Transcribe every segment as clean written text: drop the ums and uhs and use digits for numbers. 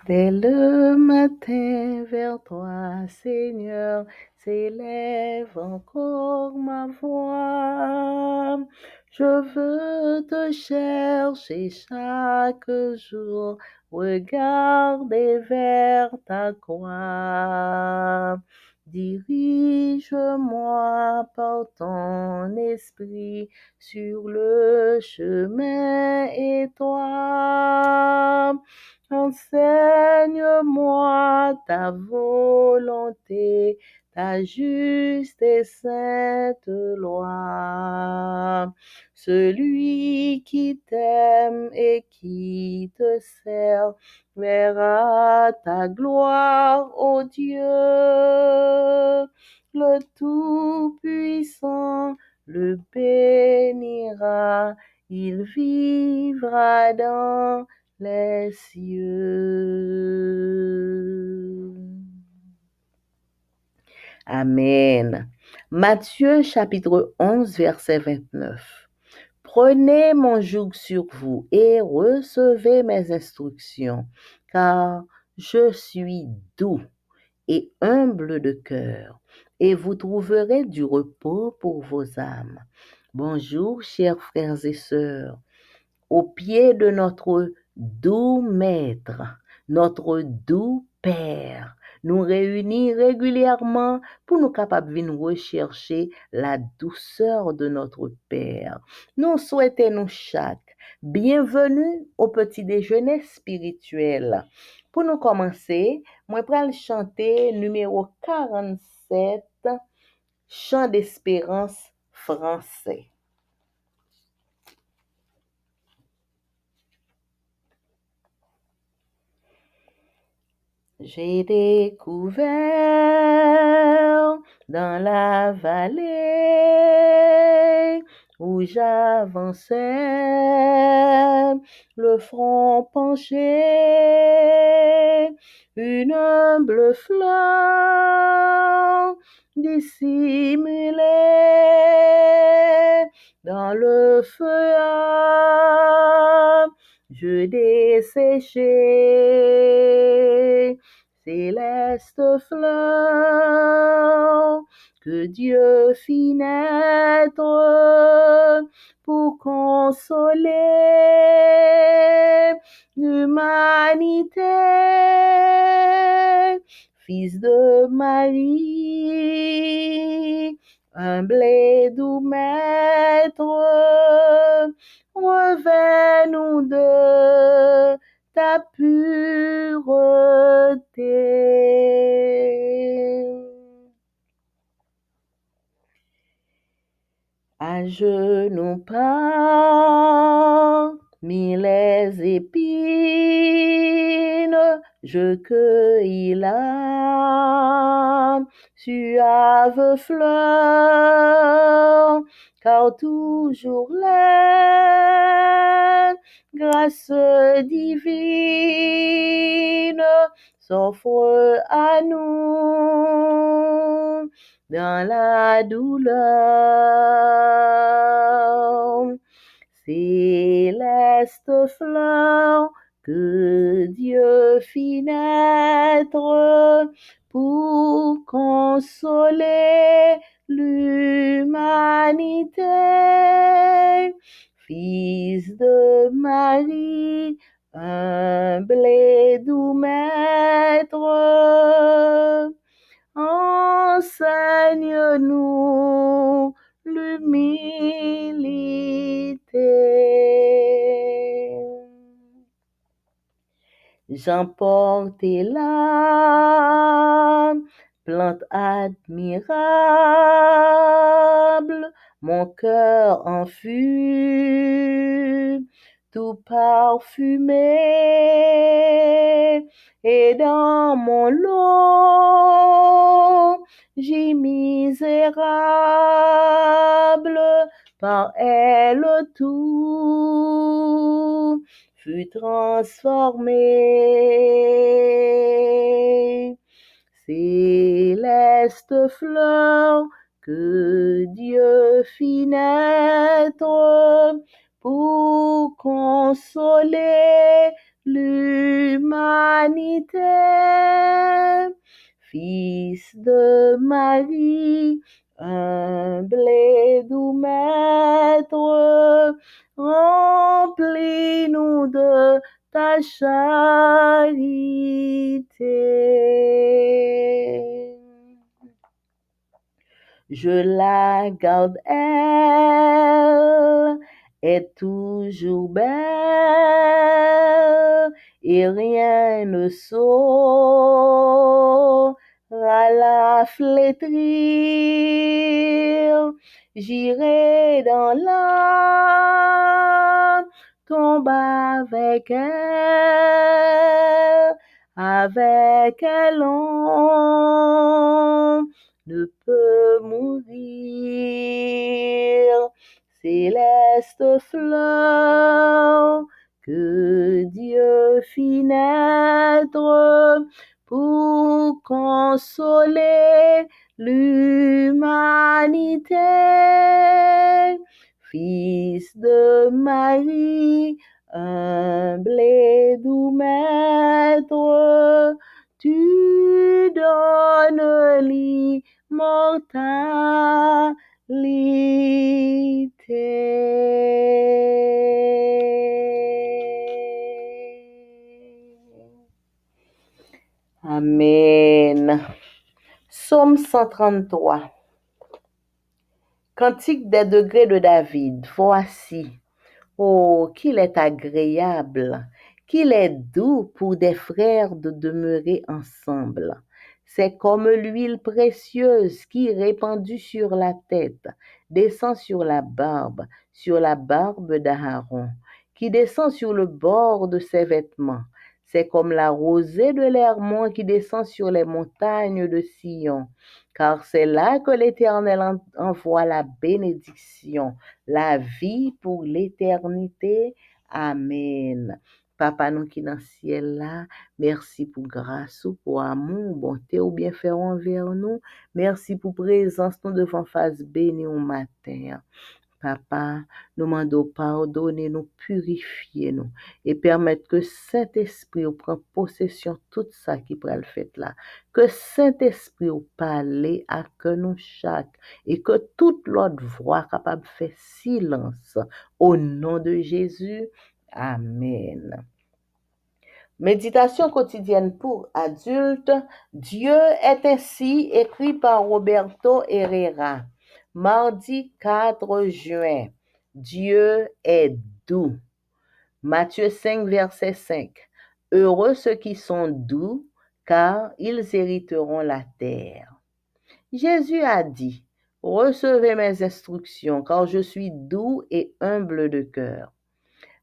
Dès le matin vers toi, Seigneur, s'élève encore ma voix. Je veux te chercher chaque jour, regarder vers ta croix. Dirige-moi par ton esprit sur le chemin étroit. Enseigne-moi ta volonté, ta juste et sainte loi. Celui qui t'aime et qui te sert verra ta gloire, ô Dieu. Le Tout-Puissant le bénira, il vivra dans les cieux. Amen. Matthieu chapitre 11, verset 29. Prenez mon joug sur vous et recevez mes instructions, car je suis doux et humble de cœur, et vous trouverez du repos pour vos âmes. Bonjour, chers frères et sœurs. Au pied de notre doux Maître, notre doux Père, nous réunit régulièrement pour nous capables de rechercher la douceur de notre Père. Nous souhaitons chaque bienvenue au petit déjeuner spirituel. Pour nous commencer, moi vais chanter numéro 47, Chant d'espérance français. J'ai découvert dans la vallée où j'avançais, le front penché, une humble fleur dissimulée dans le feuillage. Je desséchais céleste fleur que Dieu fit naître pour consoler l'humanité. Fils de Marie, humble et doux maître, revêt-nous de ta pureté. À genoux parmi les épines, je cueillis la suave fleur, car toujours la grâce divine s'offre à nous dans la douleur. Céleste fleur que Dieu fit naître pour consoler l'humanité. Fils de Marie, humble et doux maître, enseigne-nous l'humilité. J'emportai la plante admirable, mon cœur en fut tout parfumé, et dans mon lot, j'y misérable, par elle tout fut transformé. Céleste fleur que Dieu fit naître pour consoler l'humanité. l'humanité. Fils de Marie, humble et doux maître, remplis-nous de ta charité. Je la garde, elle est toujours belle, et rien ne saura la flétrir. J'irai dans la tombe avec elle on ne peut mourir. Céleste fleur que Dieu fit naître pour consoler l'humanité. Fils de Marie, humble et doux maître, tu donnes l'immortalité. Amen. Psaume 133. Cantique des degrés de David. Voici. Oh, qu'il est agréable, qu'il est doux pour des frères de demeurer ensemble. C'est comme l'huile précieuse qui, répandue sur la tête, descend sur la barbe d'Aaron, qui descend sur le bord de ses vêtements. C'est comme la rosée de l'Hermon qui descend sur les montagnes de Sion, car c'est là que l'Éternel envoie la bénédiction, la vie pour l'éternité. Amen. Papa nous qui dans le ciel là, merci pour grâce ou pour amour, bonté ou bienfait envers nous. Merci pour présence nous devant face béni au matin. Papa, nous demandons pardonner, nous purifier nous et permettre que Saint-Esprit prenne possession de tout ça qui pourrait le faire là. Que Saint-Esprit parle à que nous chaque et que toute l'autre voix capable de faire silence au nom de Jésus. Amen. Méditation quotidienne pour adultes. Dieu est ainsi, écrit par Roberto Herrera. Mardi 4 juin. Dieu est doux. Matthieu 5, verset 5. Heureux ceux qui sont doux, car ils hériteront la terre. Jésus a dit, recevez mes instructions, car je suis doux et humble de cœur.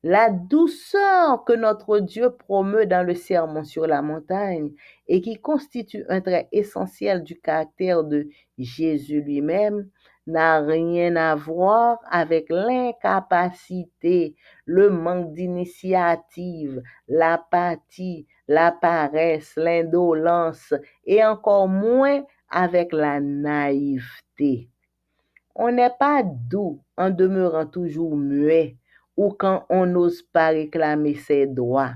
La douceur que notre Dieu promeut dans le sermon sur la montagne et qui constitue un trait essentiel du caractère de Jésus lui-même n'a rien à voir avec l'incapacité, le manque d'initiative, l'apathie, la paresse, l'indolence et encore moins avec la naïveté. On n'est pas doux en demeurant toujours muet ou quand on n'ose pas réclamer ses droits.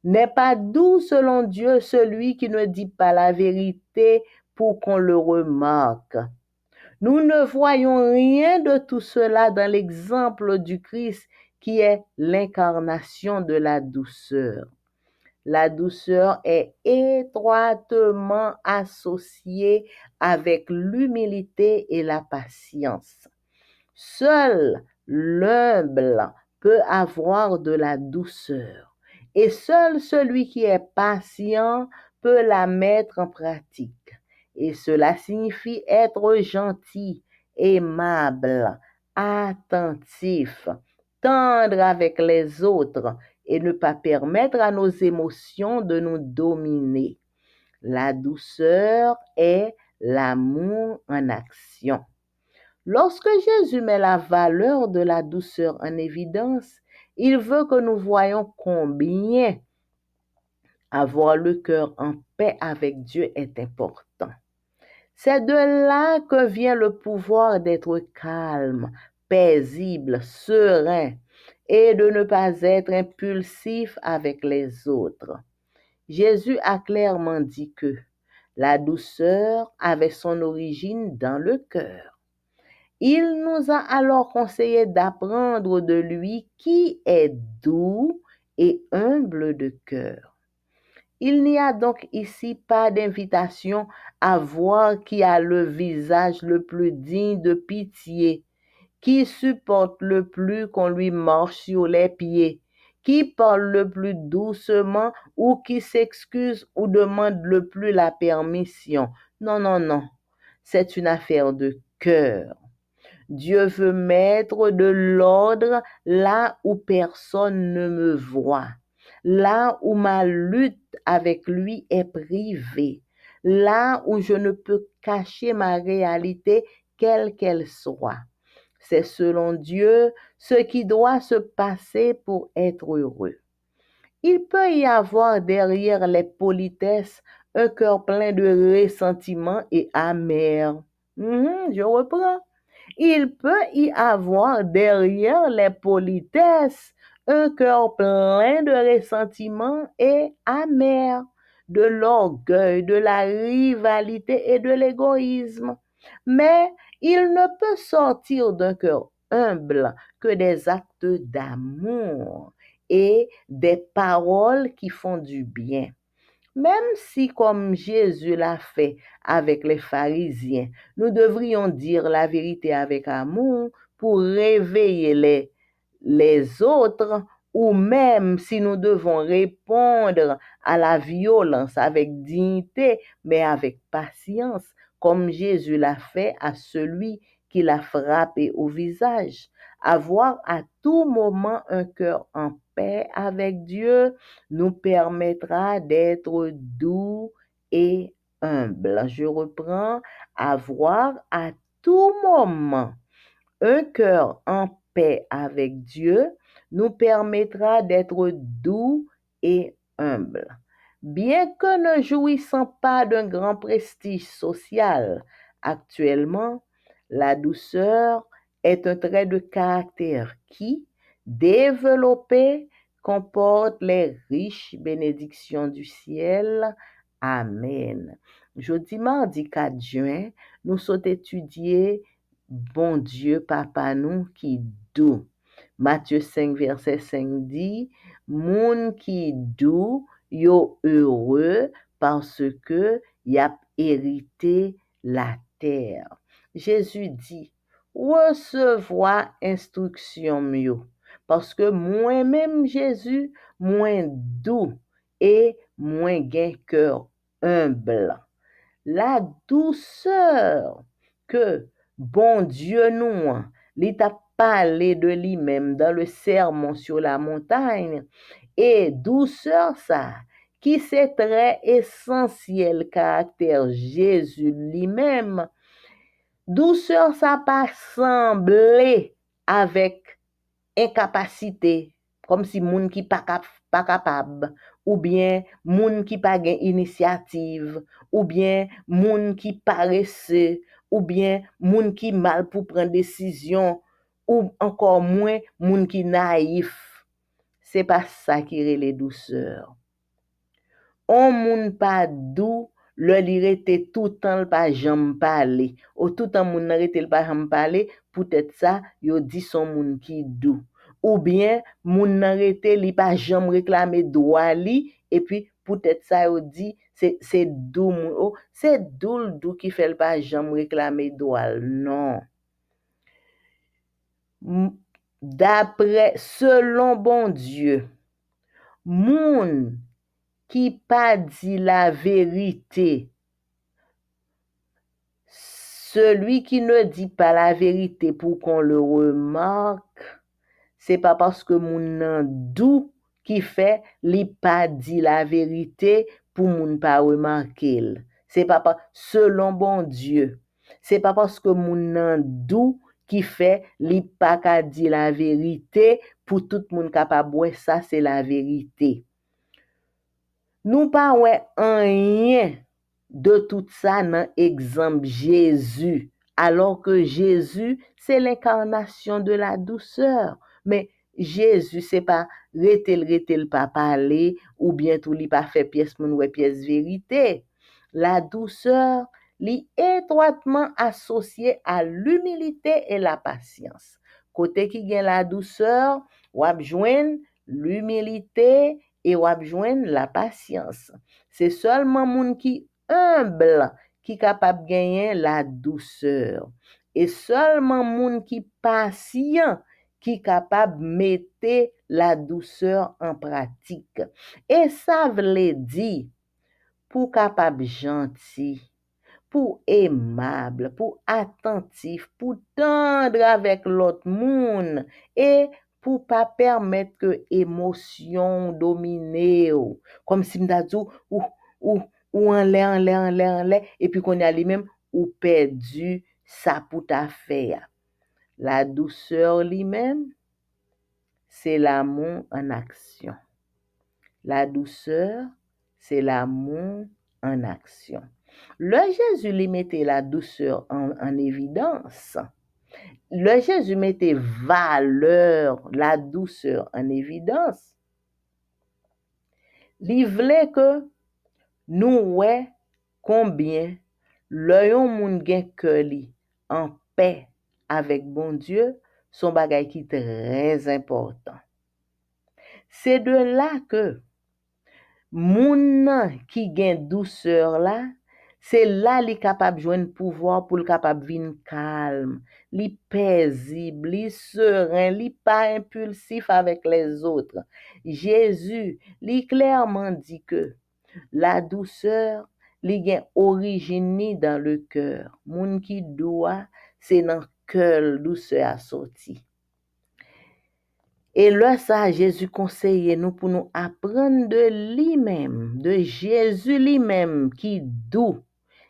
N'est pas doux selon Dieu celui qui ne dit pas la vérité pour qu'on le remarque. Nous ne voyons rien de tout cela dans l'exemple du Christ qui est l'incarnation de la douceur. La douceur est étroitement associée avec l'humilité et la patience. Seul l'humble peut avoir de la douceur et seul celui qui est patient peut la mettre en pratique. Et cela signifie être gentil, aimable, attentif, tendre avec les autres et ne pas permettre à nos émotions de nous dominer. La douceur est l'amour en action. Lorsque Jésus met la valeur de la douceur en évidence, il veut que nous voyions combien avoir le cœur en paix avec Dieu est important. C'est de là que vient le pouvoir d'être calme, paisible, serein et de ne pas être impulsif avec les autres. Jésus a clairement dit que la douceur avait son origine dans le cœur. Il nous a alors conseillé d'apprendre de lui qui est doux et humble de cœur. Il n'y a donc ici pas d'invitation à voir qui a le visage le plus digne de pitié, qui supporte le plus qu'on lui marche sur les pieds, qui parle le plus doucement ou qui s'excuse ou demande le plus la permission. Non, non, non. C'est une affaire de cœur. Dieu veut mettre de l'ordre là où personne ne me voit, là où ma lutte avec lui est privée, là où je ne peux cacher ma réalité quelle qu'elle soit. C'est selon Dieu ce qui doit se passer pour être heureux. Il peut y avoir derrière les politesses un cœur plein de ressentiment et amer. Je reprends. Il peut y avoir derrière les politesses un cœur plein de ressentiment et amer, de l'orgueil, de la rivalité et de l'égoïsme. Mais il ne peut sortir d'un cœur humble que des actes d'amour et des paroles qui font du bien. Même si, comme Jésus l'a fait avec les pharisiens, nous devrions dire la vérité avec amour pour réveiller les autres, ou même si nous devons répondre à la violence avec dignité, mais avec patience, comme Jésus l'a fait à celui qui l'a frappé au visage. Avoir à tout moment un cœur en paix avec Dieu nous permettra d'être doux et humbles. Je reprends, avoir à tout moment un cœur en paix avec Dieu nous permettra d'être doux et humbles. Bien que ne jouissant pas d'un grand prestige social actuellement, la douceur est un trait de caractère qui, développé, comporte les riches bénédictions du ciel. Amen. Jeudi mardi 4 juin, nous sommes étudiés bon Dieu, papa nous qui doux. Matthieu 5, verset 5 dit, moun qui doux, yo heureux parce que y a hérité la terre. Jésus dit, recevoir instruction mieux. Parce que moi-même, Jésus, moins doux et moins gain cœur humble. La douceur que bon Dieu nous, il t'a parlé de lui-même dans le sermon sur la montagne, et douceur ça, qui c'est très essentiel caractère Jésus lui-même, douceur ça pas semblé avec incapacité, comme si moun qui pas capable, ou bien moun qui pas gen initiative, ou bien moun qui paresseux, ou bien moun qui mal pour prendre décision, ou encore moins moun qui naïf. C'est pas ça qui est douceur. On moun pas doux, le li rete tout temps pas jambe parler. Ou tout temps moun nan rete pas jambe parler, peut-être ça yo dit son moun qui doux. Ou bien moun nan rete li pas jambe réclamer droit li et puis peut-être ça yo dit c'est doux moun. Oh, c'est doux qui fait pas jambe réclamer droit. Non. D'après selon bon Dieu, moun qui pas dit la vérité, celui qui ne dit pas la vérité pour qu'on le remarque, c'est pas parce que moun nan dou qui fait li pas dit la vérité pour moun pas remarquer. C'est pas selon bon Dieu. C'est pas parce que moun nan dou qui fait li pas ka dit la vérité pour tout moun capable ouais ça c'est la vérité. Nous pas ouais rien de tout ça dans exemple Jésus, alors que Jésus, c'est l'incarnation de la douceur. Mais Jésus, c'est pas rete pas parler ou bien tout li pas fait pièce moun ouais pièce vérité. La douceur li étroitement associée à l'humilité et la patience. Côté qui gagne la douceur, ou joindre l'humilité et ou joindre la patience. C'est seulement moun qui humble qui capable gagner la douceur. Et seulement moun qui patient qui capable mettre la douceur en pratique. Et ça veut dire pour capable gentil, pour aimable, pour attentif, pour tendre avec l'autre monde et pour pas permettre que émotion domine comme si m'ta dit ou en l'air et puis qu'on y a lui-même ou perdu ça pour ta faire. La douceur lui-même, c'est l'amour en action. La douceur, c'est l'amour en action. Le Jésus lui mettait la douceur en évidence. Le Jésus mettait valeur, la douceur en évidence. Il voulait que nous ouais combien le yon moun gen cœur li en paix avec bon Dieu, son bagay qui très important. C'est de là que moun qui gen douceur là, c'est là li capable joindre pouvoir pour le capable vin calme, li paisible, li serein, li pas impulsif avec les autres. Jésus, li clairement dit que la douceur li gen origine ni dans le cœur. Moun qui doit, c'est dans cœur douceur a sorti. Et là, ça, Jésus conseille nous pour nous apprendre de lui-même, de Jésus lui-même qui doux,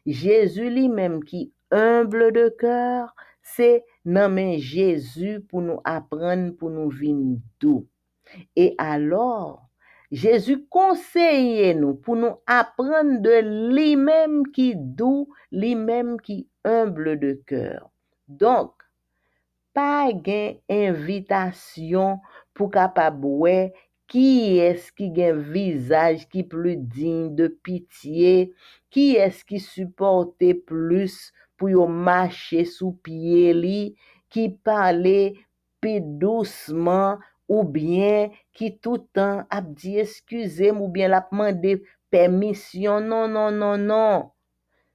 Jésus lui-même qui humble de cœur, c'est nommer Jésus pour nous apprendre, pour nous vivre doux. Et alors, Jésus conseille nous pour nous apprendre de lui-même qui doux, lui-même qui humble de cœur. Donc, pas gain invitation pour capable ouais qui est-ce qui gain visage qui plus digne de pitié, qui est-ce qui supporte plus pour yo marcher sous pied li, qui parler plus doucement ou bien qui tout le temps a dit excusez-moi ou bien l'a demandé permission. Non, non, non, non.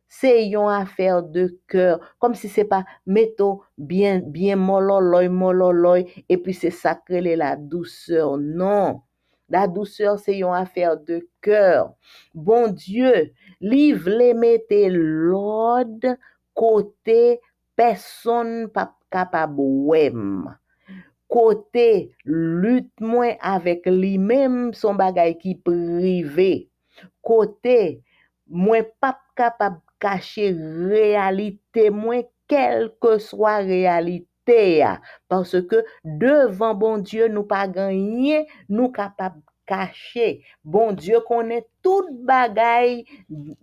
C'est une affaire de cœur, comme si c'est pas mettons bien mololoy et puis c'est sacré la douceur. Non, la douceur c'est une affaire de cœur. Bon Dieu, livre les mettez l'ordre côté personne pas capable ouem. Côté lutte moins avec lui-même son bagay qui privé. Côté moins pas capable cacher réalité moins quelle que soit réalité parce que devant bon Dieu nous pas gagner nous capable cacher bon Dieu connaît toute bagaille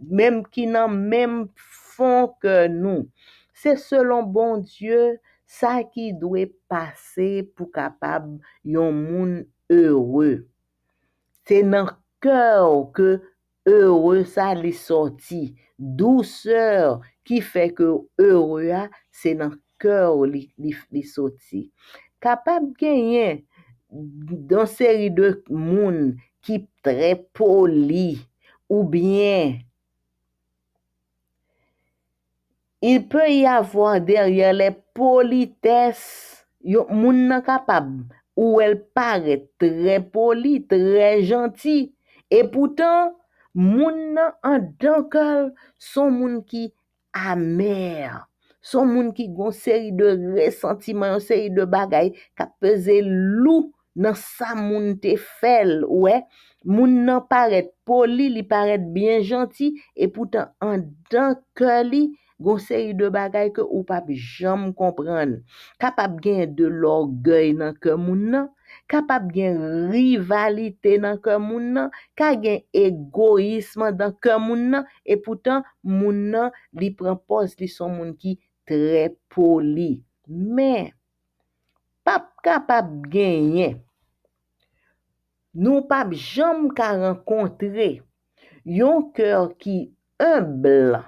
même qui n'en même fond que nous c'est selon bon Dieu ça qui doit passer pour capable yon moun heureux c'est dans cœur que heureux ça li sorti douceur qui fait que heureux c'est dans cœur li sorti capable gagner dans série de monde qui très poli ou bien il peut y avoir derrière les politesses yon moun nan capable ou elle paraît très poli, très gentil et pourtant moun nan en dedans son moun qui amer, son moun qui gon série de ressentiments, une série de bagaille qui peser lourd dans sa moun te fait ouais moun nan paraît poli, li paraît bien gentil et pourtant en dedans li gon série de bagaille que ou pas jamais comprendre capable gain de l'orgueil dans cœur moun nan capable gain rivalité dans cœur moun nan ka gain égoïsme dans cœur moun nan et pourtant moun nan li prend poste li son moun qui très poli mais pas capable gagner. Nous pas jamais qu'à rencontrer un cœur qui humble.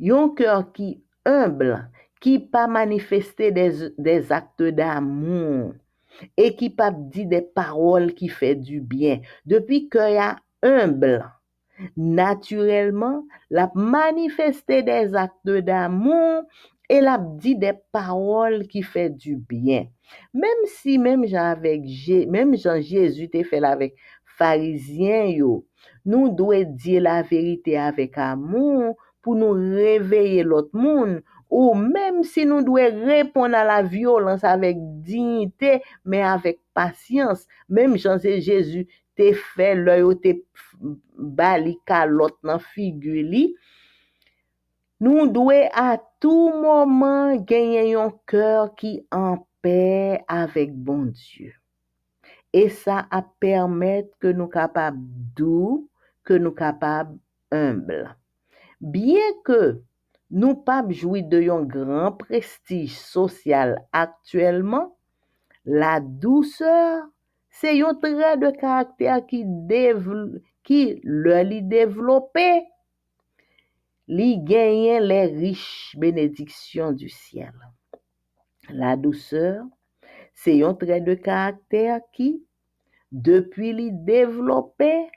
Un cœur qui humble, qui pas manifester des actes d'amour et qui pas dit des paroles qui fait du bien. Depuis qu'il y a humble, naturellement, l'a manifesté des actes d'amour et l'a dit des paroles qui fait du bien. Même si même Jean Jésus te fait avec pharisiens yo, nous devons dire la vérité avec amour pour nous réveiller l'autre monde ou même si nous devons répondre à la violence avec dignité mais avec patience. Même Jean Jésus te fait l'œil te bali calotte dans figure li, nous devons à tout moment gagner un cœur qui en paix avec bon Dieu. Et ça a permettre que nous capables doux, que nous capables humble. Bien que nous pas jouir de un grand prestige social actuellement, la douceur, c'est un trait de caractère qui le li développé, li gagne les riches bénédictions du ciel. La douceur, c'est un trait de caractère qui, depuis li développé,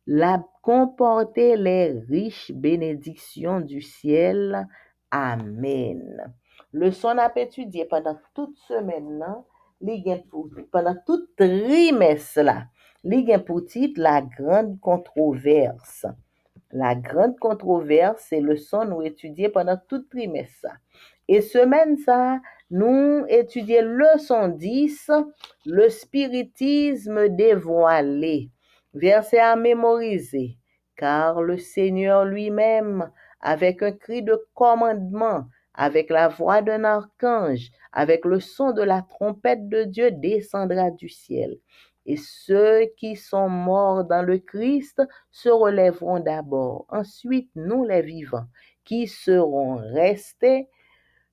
l'a comporté les riches bénédictions du ciel. Amen. Leçon à étudier pendant toute semaine, là, pendant tout trimestre là, li gen pour titre la grande controverse. La grande controverse, c'est leçon nous étudier pendant tout trimestre. Et semaine ça, nous étudier leçon 10, le spiritisme dévoilé. Verset à mémoriser. Car le Seigneur lui-même, avec un cri de commandement, avec la voix d'un archange, avec le son de la trompette de Dieu, descendra du ciel. Et ceux qui sont morts dans le Christ se relèveront d'abord. Ensuite, nous les vivants, qui serons restés,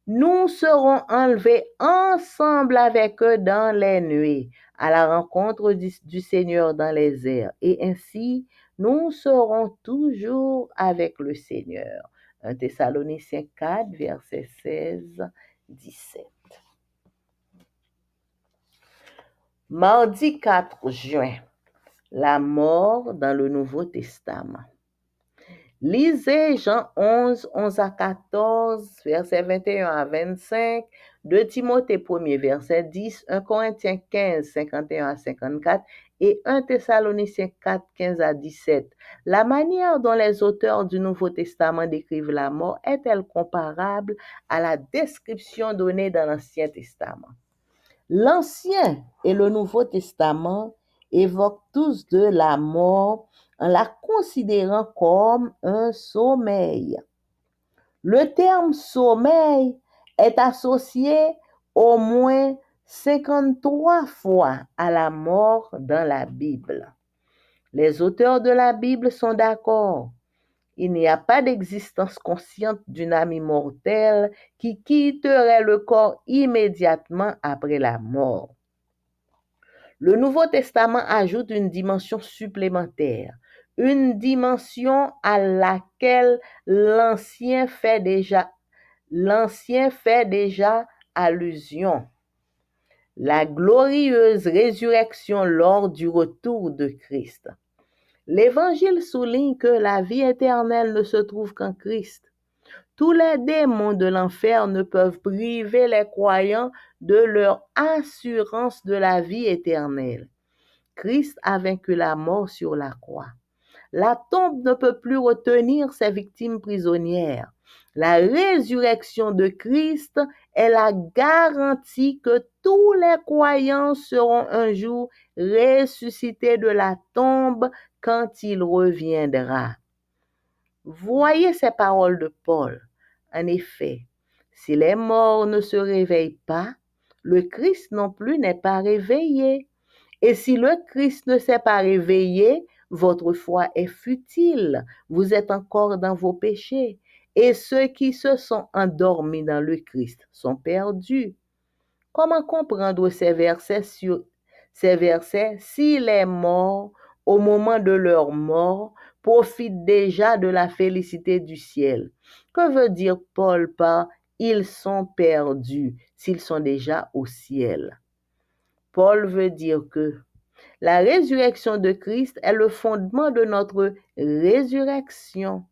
nous serons enlevés ensemble avec eux dans les nuées, à la rencontre du Seigneur dans les airs. Et ainsi, nous serons toujours avec le Seigneur. 1 Thessaloniciens 4, verset 16-17. Mardi 4 juin, la mort dans le Nouveau Testament. Lisez Jean 11, 11 à 14, versets 21 à 25, 2 Timothée 1er, verset 10, 1 Corinthiens 15, 51 à 54 et 1 Thessaloniciens 4, 15 à 17. La manière dont les auteurs du Nouveau Testament décrivent la mort est-elle comparable à la description donnée dans l'Ancien Testament? L'Ancien et le Nouveau Testament évoquent tous de la mort en la considérant comme un sommeil. Le terme sommeil est associé au moins 53 fois à la mort dans la Bible. Les auteurs de la Bible sont d'accord. Il n'y a pas d'existence consciente d'une âme immortelle qui quitterait le corps immédiatement après la mort. Le Nouveau Testament ajoute une dimension supplémentaire, une dimension à laquelle l'Ancien fait déjà allusion. La glorieuse résurrection lors du retour de Christ. L'Évangile souligne que la vie éternelle ne se trouve qu'en Christ. Tous les démons de l'enfer ne peuvent priver les croyants de leur assurance de la vie éternelle. Christ a vaincu la mort sur la croix. La tombe ne peut plus retenir ses victimes prisonnières. La résurrection de Christ est la garantie que tous les croyants seront un jour ressuscités de la tombe quand il reviendra. Voyez ces paroles de Paul. En effet, si les morts ne se réveillent pas, le Christ non plus n'est pas réveillé. Et si le Christ ne s'est pas réveillé, votre foi est futile. Vous êtes encore dans vos péchés. et ceux qui se sont endormis dans le Christ sont perdus. Comment comprendre ces versets si les morts, au moment de leur mort, profitent déjà de la félicité du ciel? Que veut dire Paul par ils sont perdus s'ils sont déjà au ciel? Paul veut dire que la résurrection de Christ est le fondement de notre résurrection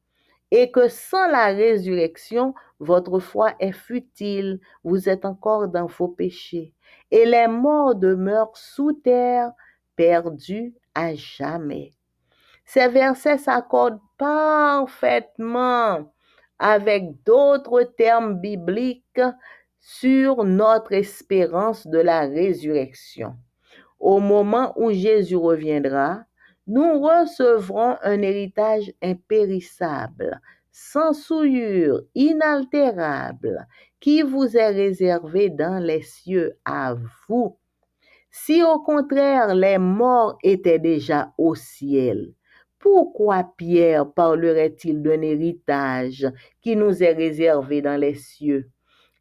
et que sans la résurrection, votre foi est futile, vous êtes encore dans vos péchés, et les morts demeurent sous terre, perdus à jamais. Ces versets s'accordent parfaitement avec d'autres termes bibliques sur notre espérance de la résurrection. Au moment où Jésus reviendra, nous recevrons un héritage impérissable, sans souillure, inaltérable, qui vous est réservé dans les cieux à vous. Si au contraire les morts étaient déjà au ciel, pourquoi Pierre parlerait-il d'un héritage qui nous est réservé dans les cieux?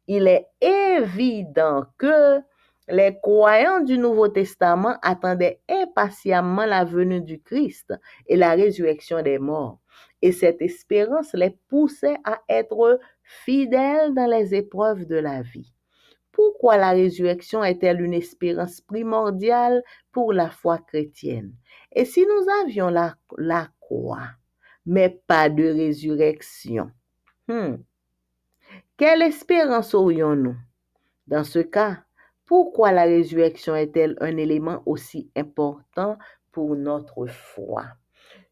Il est évident que les croyants du Nouveau Testament attendaient impatiemment la venue du Christ et la résurrection des morts. Et cette espérance les poussait à être fidèles dans les épreuves de la vie. Pourquoi la résurrection est-elle une espérance primordiale pour la foi chrétienne? Et si nous avions la croix, mais pas de résurrection, quelle espérance aurions-nous? Dans ce cas, pourquoi la résurrection est-elle un élément aussi important pour notre foi?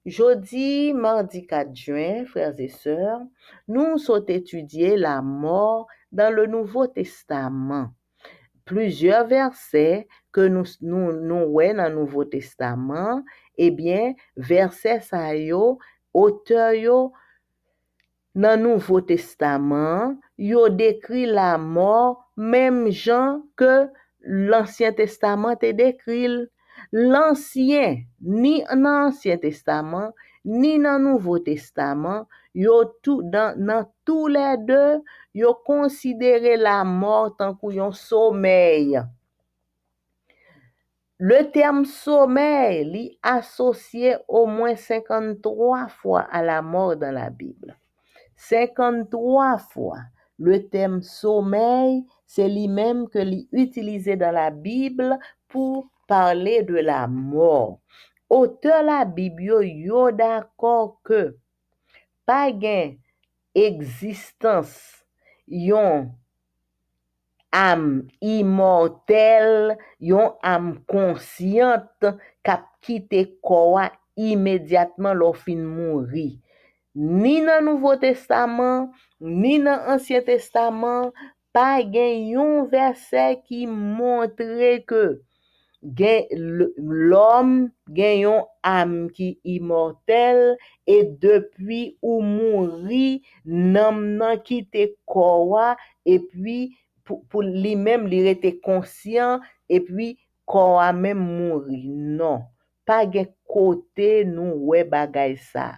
Jeudi, mardi 4 juin, frères et sœurs, nous sommes étudier la mort dans le Nouveau Testament. Plusieurs versets que nous voyons dans le Nouveau Testament, eh bien, versets ça yo, auteur yo, dans le Nouveau Testament, yo décrit la mort même gens que l'Ancien Testament te décrit. L'Ancien, ni dans l'Ancien Testament, ni dans le Nouveau Testament, dans tous les deux, yo considéré la mort tant qu'un sommeil. Le terme sommeil est associé au moins 53 fois à la mort dans la Bible. 53 fois. Le terme sommeil, c'est lui-même que l'utilisé dans la Bible pour parler de la mort. Auteur la Bible, yo d'accord que pas gain existence yon âme immortelle, yon âme consciente k'ap quitte corps immédiatement lor fin mourir. Ni dans le Nouveau Testament, ni dans l'Ancien Testament, pas gen yon verset qui montre que l'homme gen yon âme qui immortelle et depuis ou mouri, nam nan quitte corps et puis pour lui-même il était conscient et puis corps même mouri. Non, pas gen côté nous ouais bagay ça.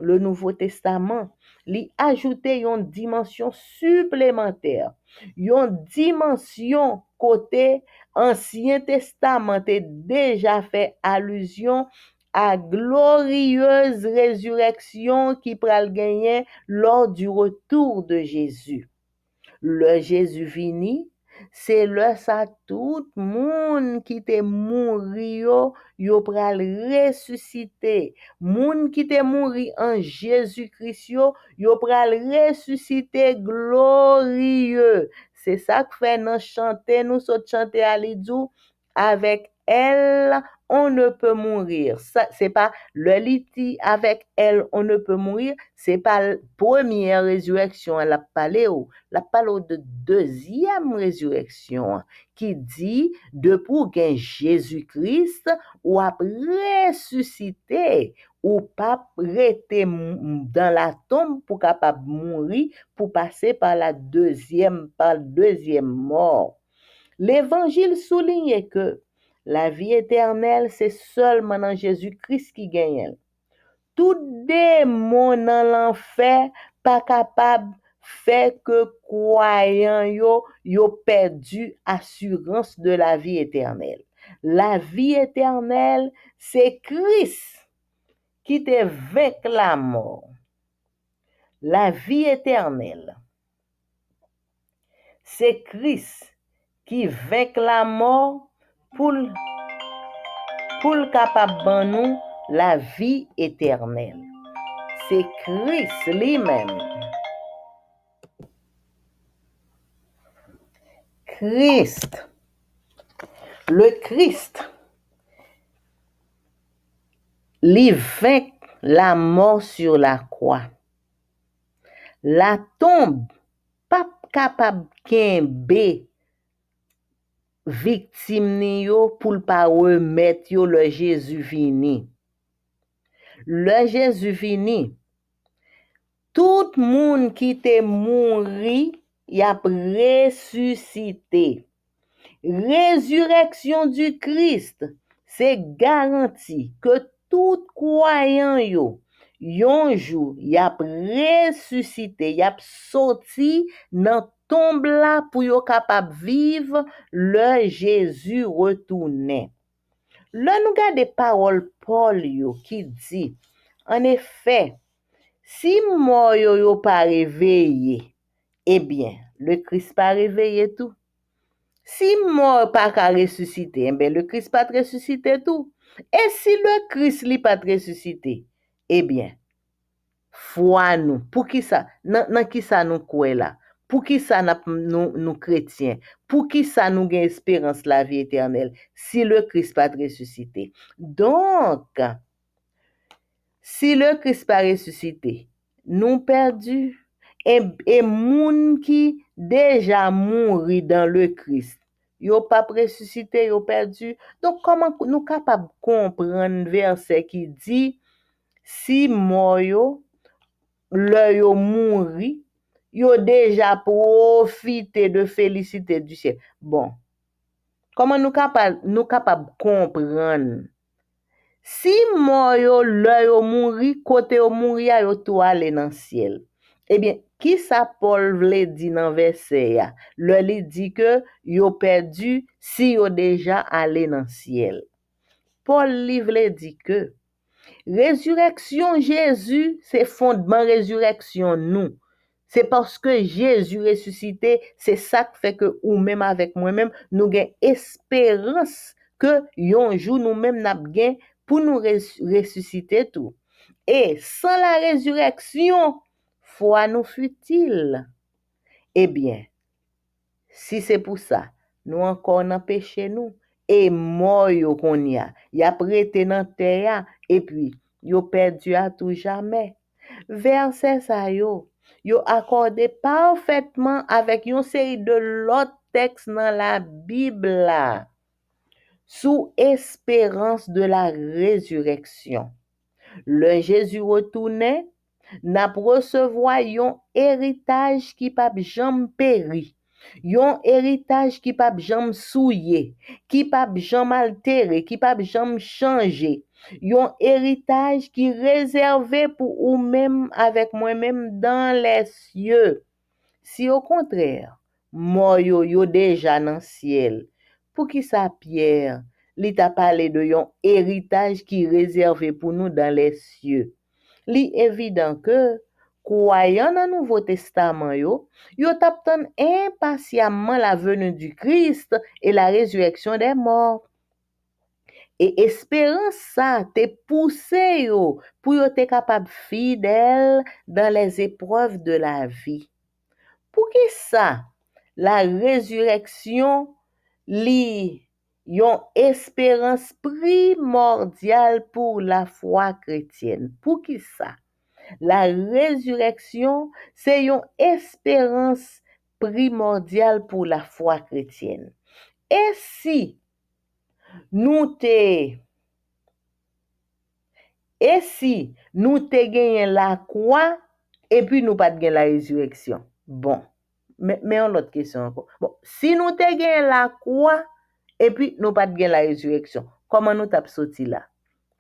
Le Nouveau Testament li ajoute une dimension supplémentaire, une dimension côté Ancien Testament a déjà fait allusion à glorieuse résurrection qui pral gagner lors du retour de Jésus. Le Jésus vini, c'est le ça tout monde qui te mouri yo pral ressusciter. Moun qui te mouri en Jésus-Christ yo pral ressusciter glorieux. C'est ça que fait nous chanter, nous chanter à l'idou avec elle on ne peut mourir. Ça, c'est pas le liti avec elle on ne peut mourir, c'est pas la première résurrection elle a parlé de deuxième résurrection qui dit depuis que Jésus-Christ ou a ressuscité ou pas rester dans la tombe pour capable mourir pour passer par deuxième mort. L'évangile souligne que la vie éternelle, c'est seulement dans Jésus-Christ qui gagne. Tout démon dans l'enfer pas capable fait que croyant yo perdu assurance de la vie éternelle. La vie éternelle, c'est Christ qui te vaincu la mort. La vie éternelle, c'est Christ qui vaincu la mort pour capable ban nous la vie éternelle. C'est Christ lui-même. Christ. Le Christ. Lui vainc la mort sur la croix. La tombe pas capable kembe victime ni yo pour pas remettre yo le Jésus vini. Le Jésus vini. Tout monde qui te mouri, y a ressuscité. Résurrection du Christ, c'est garanti que tout croyant yo, yon jour, y a ressuscité, y a sorti dans tombe là pour yo capable vivre le Jésus retourné. Là nous garde parole Paul yo qui dit en effet, si mort yo pas réveillé, eh bien, le Christ pas réveillé tout. Si mort pas qu'à ressusciter, eh bien, le Christ pas ressuscité tout. Et si le Christ li pas ressuscité, eh bien, foi nous, pour qui ça, nan qui ça nous croit là? Pour qui ça nous chrétiens? Pour qui ça nous gagne espérance la vie éternelle? Si le Christ pas ressuscité. Donc, si le Christ pas ressuscité, nous perdus. Et moun qui déjà mouri dans le Christ, yo pas ressuscité, yo perdu. Donc comment nous capable comprendre verset qui dit si mort yo, le yo mouri, yo déjà profité de félicité du ciel. Bon. Comment nous capable comprendre si mort yo le yo mouri, côté yo mouri yo tout aller dans ciel. Eh bien, qui ça Paul vle dit dans verset ya? Le li dit que yo perdu si yo déjà allé dans ciel. Paul li vle dit que résurrection Jésus, c'est fondement résurrection nous. C'est parce que Jésus ressuscité, c'est ça qui fait que ou même avec moi-même, nous gain espérance que yon jour nous-mêmes n'a gain pour nous ressusciter tout. Et sans la résurrection, foi nous futile. Eh bien, si c'est pour ça, nous encore dans péché nous et mort yo qu'on y a prêté dans terre et puis yo perdu à tout jamais. Verset ça yo accordé parfaitement avec une série de l'autre textes dans la Bible là, sous espérance de la résurrection. Le Jésus retourné, n'a recevoir yon héritage qui pa jam péri. Yon héritage qui pa jam souillé, qui pa jam altéré, qui pa jam changé. Yon héritage qui réservé pour ou même avec moi-même dans les cieux. Si au contraire, mort yo déjà dans ciel, pour qui ça Pierre, li t'a parlé de yon héritage qui réservé pour nous dans les cieux. Li évident que croyant dans le Nouveau Testament yo t'attend impatiemment la venue du Christ et la résurrection des morts. Et espérance ça te poussé yo pour yo te capable fidèle dans les épreuves de la vie. Pour qui ça la résurrection li yon espérance primordiale pour la foi chrétienne. Pour qui ça? La résurrection, c'est une espérance primordiale pour la foi chrétienne. Et si nous te gagné la croix et puis nous pas gagné la résurrection. Bon, mais on l'autre question encore. Bon, si nous te gagné la croix et puis nous pas gagné la résurrection, comment nous t'a sorti là?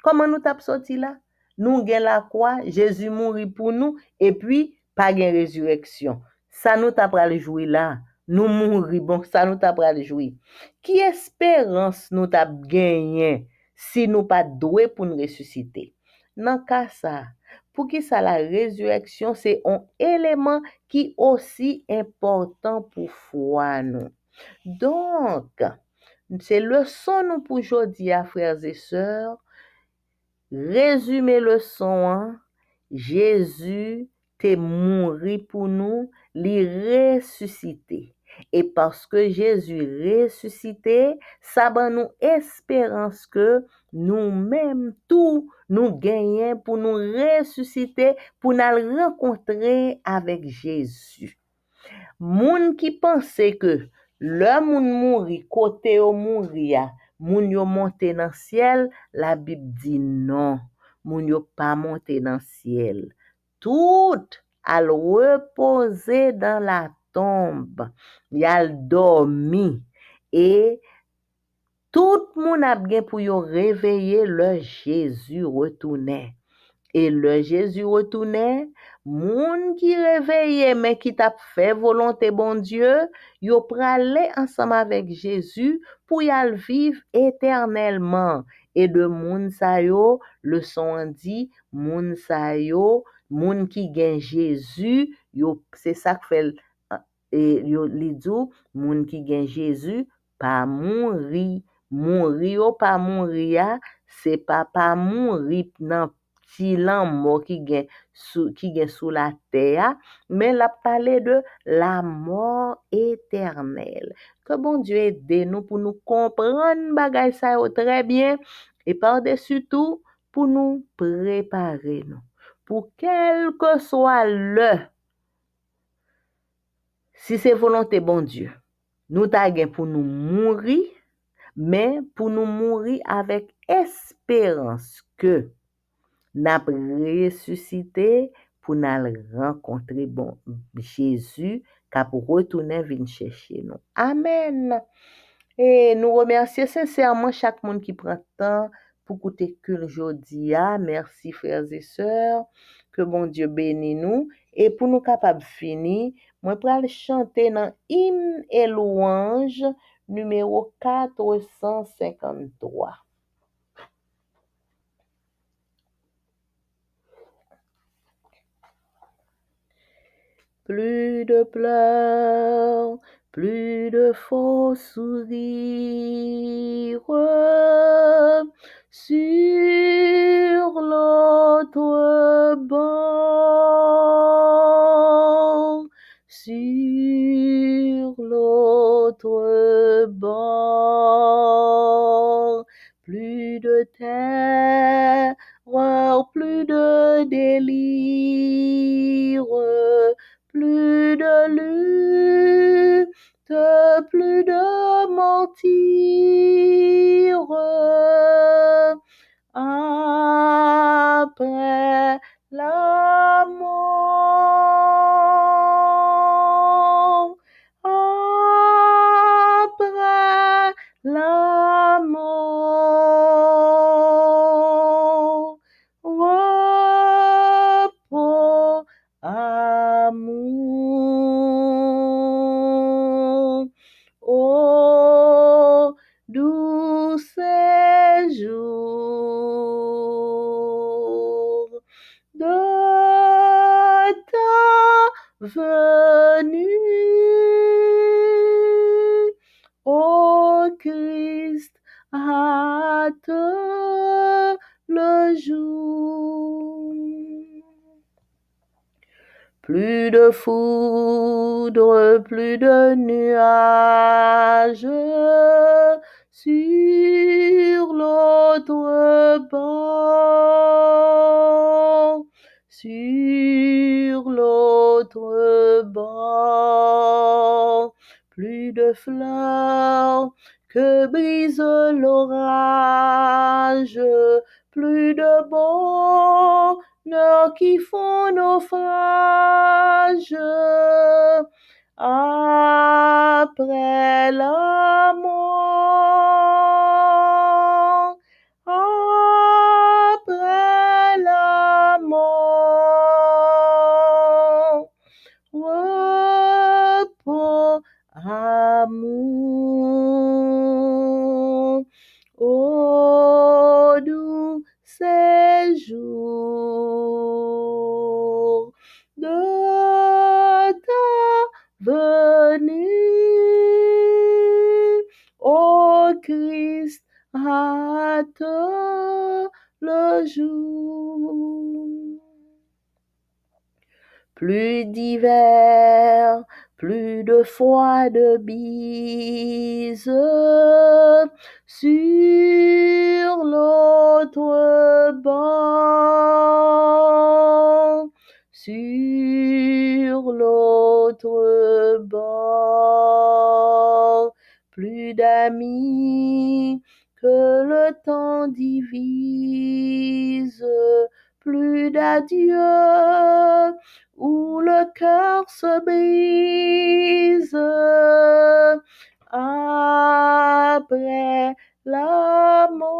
Comment nous t'a sorti là? Nous gagnons la croix, Jésus mourit pour nous, et puis pas de résurrection. Ça nous t'a pral jouer là. Nous mourir, bon, ça nous t'a pral jouer. Qui espérance nous t'a gagné si nous pas doué pour nous ressusciter? Dans cas ça, pour qui ça la résurrection, c'est un élément qui aussi important pour foi nous. Donc, c'est leçon nous pour aujourd'hui, frères et sœurs. Résumé leçon, hein? Jésus t'est mouru pour nous, li ressuscité. Et parce que Jésus ressuscité, ça ban nous espérance que nous-mêmes tout nous gagnons pour nous ressusciter, pour nous rencontrer avec Jésus. Moun qui pensait que le moun mouri côté au mouri a, moun yo monté dans ciel, la Bible dit non. Moun yo pas monté dans ciel. Tout al reposé dans la tombe. Y al dormi et tout moun a bien pour yo réveiller le Jésus retourné. Et le Jésus retournait, moun qui réveillait mais qui t'a fait volonté bon Dieu, yo pralé ensemble avec Jésus pour y aller vivre éternellement. Et de moun sa yo, le son dit, moun sa yo, moun qui gagne Jésus, yo c'est ça que fait et yo li dou, moun qui gagne Jésus pas mourir, mourir pas mourir, c'est pas mourir nan si mort qui gagne sous la terre, mais la parler de la mort éternelle. Que bon Dieu aide nous pour nous comprendre bagay ça très bien et par-dessus tout pour nous préparer nous pour quel que soit le si c'est volonté bon Dieu. Nous t'a pour nous mourir mais pour nous mourir avec espérance que n'a ressuscité pour nous rencontrer bon Jésus qui pour retourner venir chercher nous. Amen. Et nous remercions sincèrement chaque monde qui prend temps pour écouter que aujourd'hui. Merci frères et sœurs. Que bon Dieu bénisse nous. Et pour nous capables de finir, moi pour chanter dans hymne et louange numéro 453. Plus de pleurs, plus de faux sourires sur l'autre bord, sur l'autre bord, plus de terreur, plus de délire, plus de lutte, plus de mentir. Après la mort, après la mort, repos, amour, oh, doux séjour de ta venue, ô Christ, hâte le jour. Plus de foudre, plus de nuages sur l'autre bord, sur l'autre bord, plus de fleurs que brise l'orage, plus de bonheur qui font naufrage après la mort, après la mort, hâte le jour. Plus d'hiver, plus de froide bise sur l'autre bord, sur l'autre bord. Plus d'amis que le temps divise, plus d'adieux où le cœur se brise après la mort,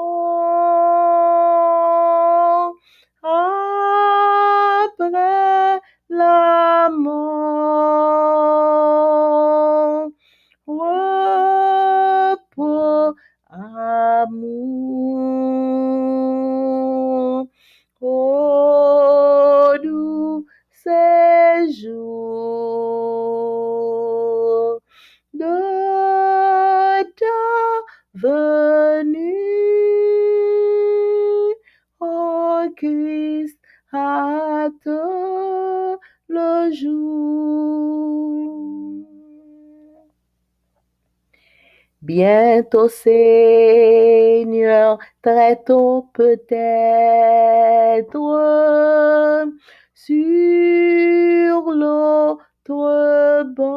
après la mort. Repos, amour, ô doux séjour de ta venue, ô Christ, hâte le jour. Bientôt, Seigneur, très tôt peut-être, sur l'autre bord,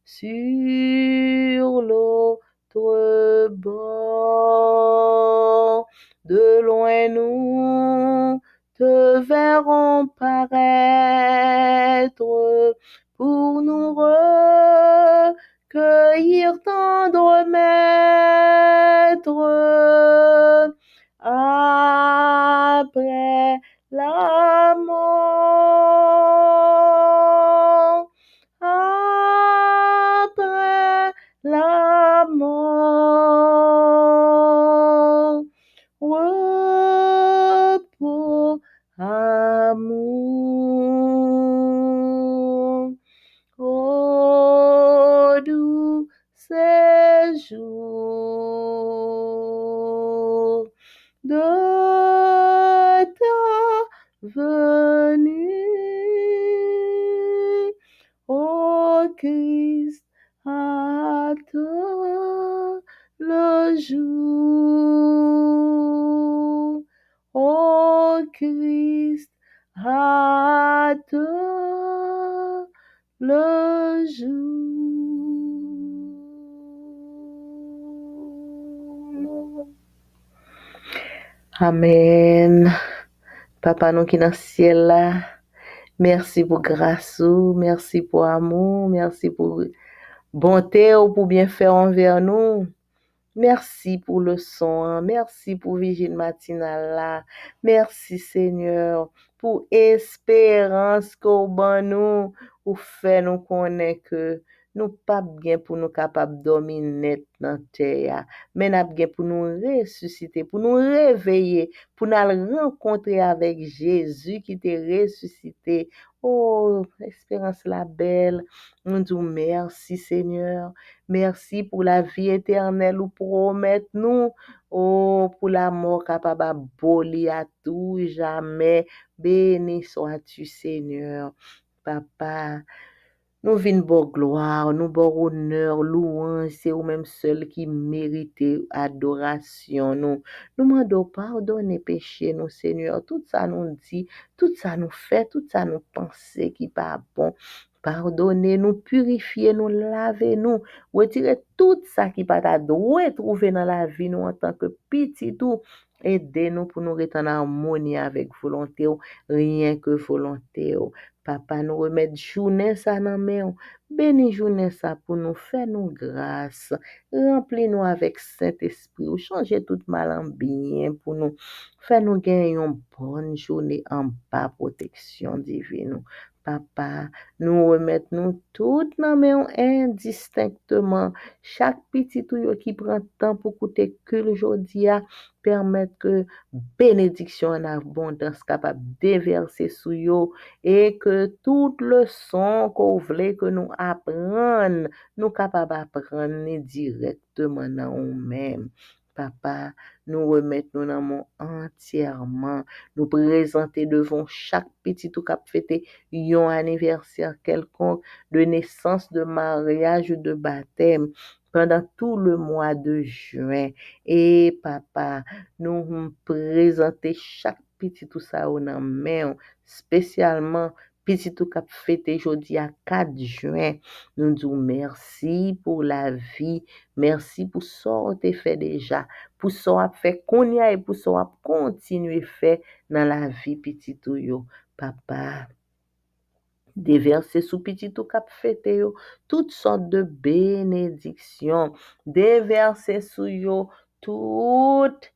sur l'autre bord, de loin nous te verrons paraître pour nous recueillir tendre maître après la mort, après la mort. Repos, amour, ô doux séjour de ta venue, ô Christ, hâte le jour, ô Christ, hâte le jour. Amen. Papa nou ki nan ciel là, merci pour grâce ou, merci pour amour, merci pour bonté ou pour bien faire envers nous. Merci pour le son, merci pour Vigile matinale là. Merci Seigneur pour espérance qu'on ban nous ou fait nous connaître que nous pas bien pour nous capable dormir net dans terre, mais n'a bien pour nous ressusciter, pour nous réveiller, pour nous rencontrer avec Jésus qui t'est ressuscité. Oh, espérance la belle. Nous disons merci Seigneur. Merci pour la vie éternelle ou promettre nous. Oh, pour la mort capable d'abolir à tout jamais. Béni sois-tu, Seigneur. Papa, nous venons pour gloire, nous pour honneur, louange, c'est vous-même seul qui méritez adoration. Nous demandons pardonner péché, nous, Seigneur. Tout ça nous dit, tout ça nous fait, tout ça nous pense qui pas bon. Pardonnez-nous, purifiez-nous, lavez-nous, retirez tout ça qui pas ta droit trouver dans la vie nous en tant que petit tout. Aidez-nous pour nous être en harmonie avec volonté, rien que volonté. Papa, nous remettre journée ça dans main. Bénis journée ça pour nous faire nous grâce. Remplis-nous avec Saint-Esprit. Changer tout mal en bien pour nous. Fais nous gagner une bonne journée en bas protection divine. Papa, nous remettons tout dans main indistinctement. Chaque petit tout qui prend temps pour écouter que aujourd'hui permettre que bénédiction en abondance capable déverser sur yo et que toute leçon qu'on voulait que nous apprendre, nous capables d'apprendre directement dans nous-mêmes. Papa, nous remettons dans mon entièrement, nous présenter devant chaque petit tout cap fêté un anniversaire quelconque de naissance, de mariage ou de baptême pendant tout le mois de juin. Et papa, nous présenter chaque petit tout ça dans main, spécialement petit tout cap fêté jeudi à 4 juin. Nous disons merci pour la vie, merci pour ce que tu fait déjà, pour ce que tu fait qu'on y a et pour ce que tu continuer faire dans la vie petit tout yo. Papa, déverser sous petit tout cap fêté yo toutes sortes de bénédictions, déverser sous yo toutes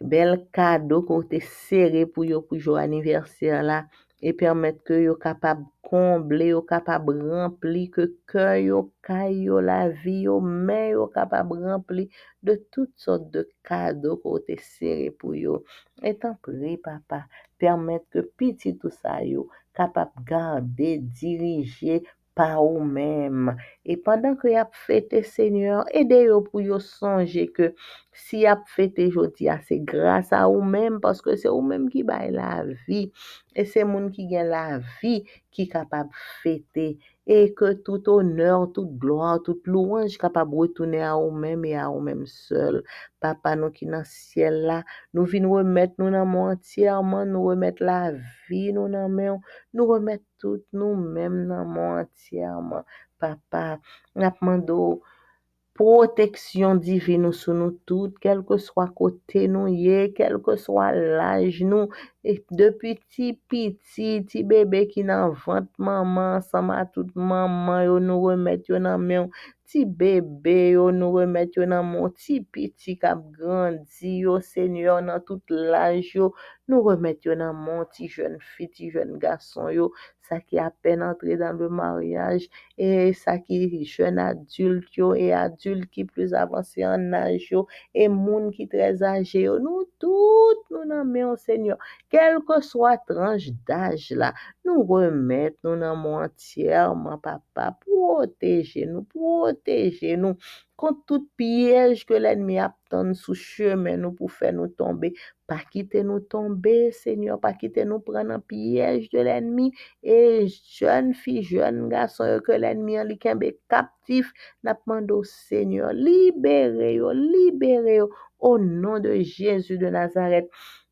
bel cadeau qu'on te serré pour jour anniversaire là et permettre que yo capable combler, yo capable remplir que cœur yo, caille yo, la vie yo, mais yo capable remplir de toutes sortes de cadeaux qu'on te serré pour yo. Et t'en prie papa, permettre que petit tout ça yo capable garder, diriger par ou même. Et pendant que y a fêté Seigneur, aidez yo pour yo songer que si a fêté jodi c'est grâce à ou même parce que c'est ou même qui baille la vie et c'est moun qui gagne la vie qui capable fêter et que tout honneur, toute gloire, toute louange capable retourner à ou même et à ou même seul. Papa nous qui dans ciel là, nous venons remettre nous dans mon entièrement, nous remettre la vie nous dans main, nous remettre tout nous-mêmes dans mon entièrement. Papa, n'a demandé protection divine sur nous toutes, quel que soit côté nous y quel que soit l'âge nous, et depuis petit bébé qui dans ventre maman, ensemble à toute maman, yo nous remettre yo dans main, petit bébé yo nous remettre yo dans mon petit cap grandi yo Seigneur dans tout l'âge yo, nous remettre yo dans mon petit jeune fille, petit jeune garçon yo, ça qui a peine entré dans le mariage et ça qui jeune adulte yo et adulte qui plus avancé en âge yo et moun qui très âgé yo, nous toutes nous dans main Seigneur quel que soit tranche d'âge là nous remettre nous dans mon entièrement papa protéger nous contre tout piège que l'ennemi a tendu sous chemin nous pour faire nous tomber, pas quitter nous tomber Seigneur, pas quitter nous prendre un piège de l'ennemi et jeune fille, jeune garçon que l'ennemi en li kembe captif, n'a demandé au Seigneur, libérez yo, au nom de Jésus de Nazareth,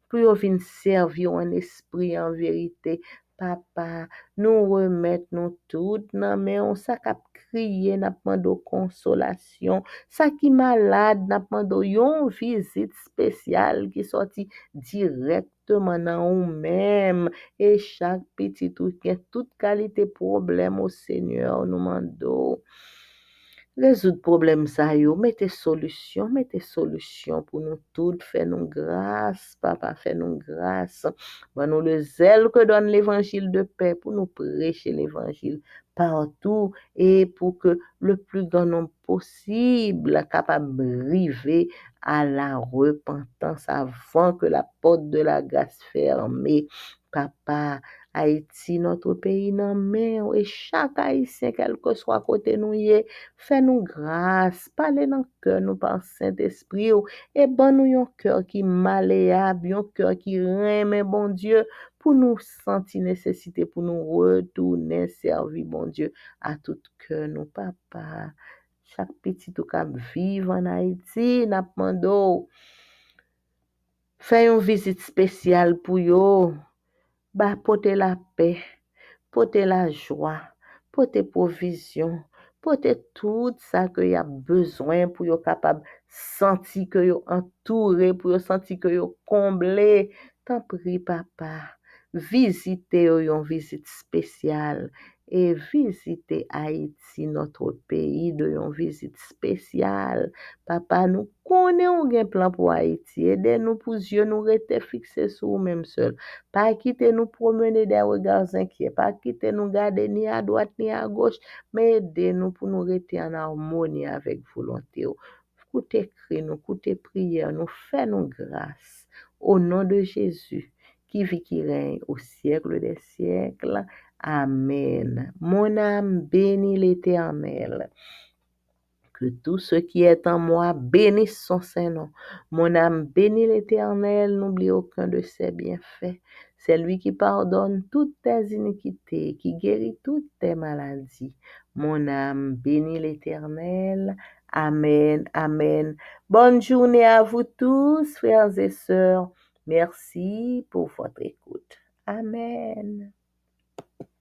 pour yo vin servir en esprit, en vérité. Papa, nous remettons nous toutes dans main, on ça cap crier, n'a demandé consolation, ça qui malade, n'a demandé yon visite spéciale qui sorti directement dans ou même et chaque petit tout qui a toute qualité problème au Seigneur nous demandons résoudre problème ça yo, mettez solution pour nous toutes, fais nous grâce, papa, fais nous grâce. Bon, nous le zèle que donne l'évangile de paix pour nous prêcher l'évangile partout et pour que le plus grand nombre possible capable de arriver à la repentance avant que la porte de la grâce fermée. Papa, Haïti, notre pays, non, mais et chaque haïtien, quel que soit côté nous y est, fais-nous grâce, parlez dans le cœur nous par Saint-Esprit, et bon nous un cœur qui malléable, un cœur qui aime, bon Dieu, pour nous sentir nécessité, pour nous retourner servir, bon Dieu, à tout cœur, nous, papa. Chaque petit tout cap vivre en Haïti, n'a demandé, fais une visite spéciale pour yo, bah, porter la paix, porter la joie, porter provision, porter tout ça que y a besoin pour yo capable sentir que yo entouré, pour yo sentir que yo comblé. T'en prie papa, visitez yo une visite spéciale et visiter Haïti, notre pays, de une visite spéciale. Papa, nous connaissons un plan pour Haïti. Aidez-nous pour Dieu nous rester fixés sur nous-mêmes seuls. Pas quitter nous promener des regards inquiets. Pas quitter nous garder ni à droite ni à gauche. Mais aidez-nous pour nous rester en harmonie avec volonté. Écoutez cri nous, écoutez prière nous, fais-nous grâce. Au nom de Jésus, qui vit, qui règne au siècle des siècles. Amen. Mon âme bénit l'Éternel. Que tout ce qui est en moi bénisse son Saint-Nom. Mon âme bénit l'Éternel, n'oublie aucun de ses bienfaits. C'est lui qui pardonne toutes tes iniquités, qui guérit toutes tes maladies. Mon âme bénit l'Éternel. Amen, amen. Bonne journée à vous tous, frères et sœurs. Merci pour votre écoute. Amen.